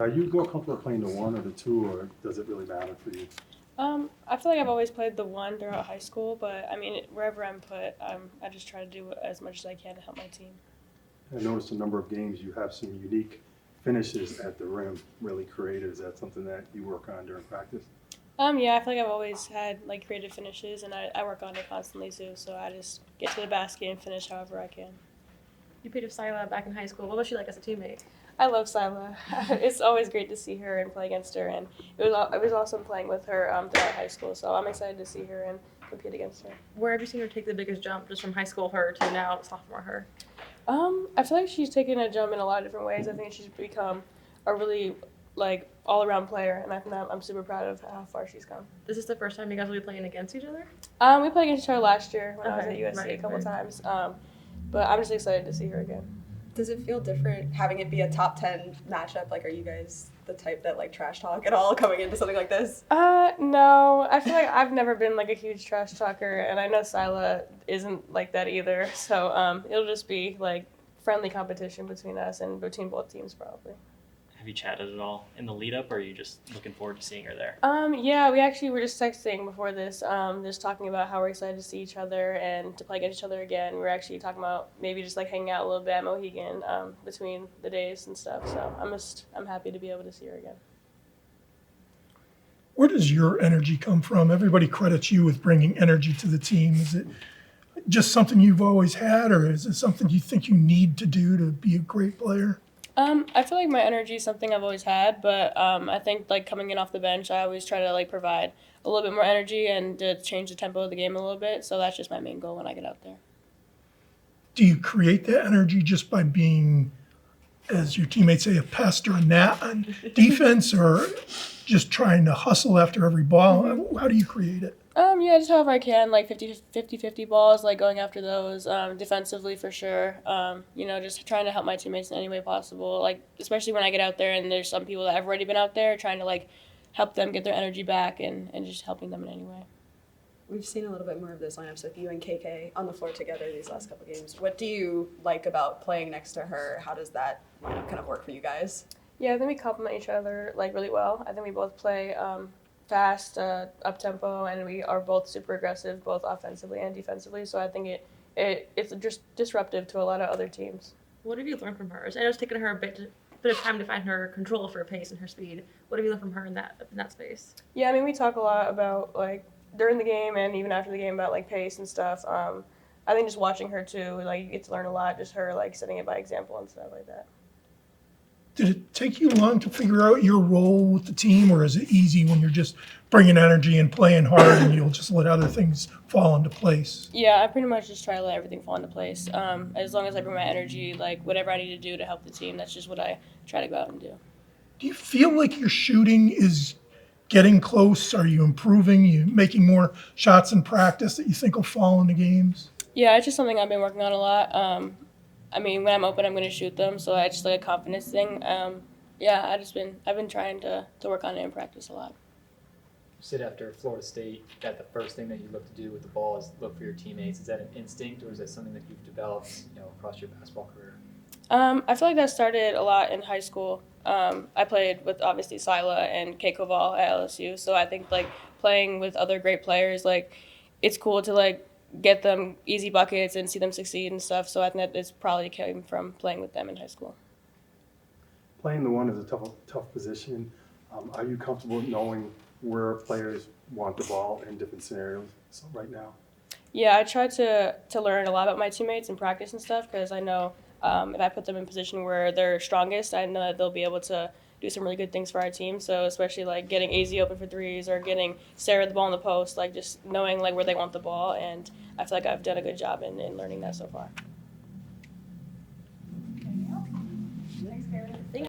Are you more comfortable playing the one or the two, or does it really matter for you? I feel like I've always played the one throughout high school, but I mean, wherever I'm put, I just try to do as much as I can to help my team. I noticed a number of games you have some unique finishes at the rim, really creative. Is that something that you work on during practice? Yeah, I feel like I've always had like creative finishes, and I work on it constantly too. So I just get to the basket and finish however I can. You played with Sila back in high school. What was she like as a teammate? I love Sila. It's always great to see her and play against her, and it was awesome playing with her throughout high school. So I'm excited to see her and compete against her. Where have you seen her take the biggest jump, just from high school her to now sophomore her? I feel like she's taken a jump in a lot of different ways. I think she's become a really like all around player, and I'm super proud of how far she's come. This is the first time you guys will be playing against each other? We played against her last year when I was at Okay, USC right, a couple right. times, but I'm just excited to see her again. Does it feel different having it be a top 10 matchup? Like, are you guys the type that like trash talk at all coming into something like this? No, I feel like I've never been like a huge trash talker, and I know Sila isn't like that either. So it'll just be like friendly competition between us and between both teams probably. Have you chatted at all in the lead up, or are you just looking forward to seeing her there? Yeah, we actually were just texting before this, just talking about how we're excited to see each other and to play against each other again. We were actually talking about maybe just like hanging out a little bit at Mohegan between the days and stuff. So I'm happy to be able to see her again. Where does your energy come from? Everybody credits you with bringing energy to the team. Is it just something you've always had, or is it something you think you need to do to be a great player? I feel like my energy is something I've always had, but I think like coming in off the bench, I always try to like provide a little bit more energy and to change the tempo of the game a little bit. So that's just my main goal when I get out there. Do you create that energy just by being, as your teammates say, a pest or a gnat on defense, or just trying to hustle after every ball? How do you create it? Yeah, just however I can, like 50-50 balls, like going after those, defensively for sure. Just trying to help my teammates in any way possible, like especially when I get out there and there's some people that have already been out there, trying to like help them get their energy back and just helping them in any way. We've seen a little bit more of those lineups with you and KK on the floor together these last couple games. What do you like about playing next to her? How does that lineup kind of work for you guys? Yeah, I think we complement each other like really well. I think we both play fast, up tempo, and we are both super aggressive, both offensively and defensively. So I think it's just disruptive to a lot of other teams. What have you learned from her? I know it's taken her a bit of time to find her control of her pace and her speed. What have you learned from her in that space? Yeah, I mean we talk a lot about like during the game and even after the game about like pace and stuff. I think just watching her too, like you get to learn a lot. Just her like setting it by example and stuff like that. Did it take you long to figure out your role with the team, or is it easy when you're just bringing energy and playing hard and you'll just let other things fall into place? Yeah, I pretty much just try to let everything fall into place. As long as I bring my energy, like whatever I need to do to help the team, that's just what I try to go out and do. Do you feel like your shooting is getting close? Are you improving? You making more shots in practice that you think will fall into games? Yeah, it's just something I've been working on a lot. I mean, when I'm open, I'm going to shoot them, so it's just like a confidence thing. I've been trying to work on it in practice a lot. You said after Florida State that the first thing that you look to do with the ball is look for your teammates. Is that an instinct, or is that something that you've developed, across your basketball career? I feel like that started a lot in high school. I played with obviously Sila and Kayleigh at LSU, so I think like playing with other great players, like it's cool to like get them easy buckets and see them succeed and stuff. So I think that this probably came from playing with them in high school. Playing the one is a tough position. Are you comfortable knowing where players want the ball in different scenarios right now? Yeah, I try to learn a lot about my teammates in practice and stuff because I know if I put them in a position where they're strongest, I know that they'll be able to do some really good things for our team. So especially like getting AZ open for threes or getting Sarah the ball in the post, like just knowing like where they want the ball. And I feel like I've done a good job in learning that so far.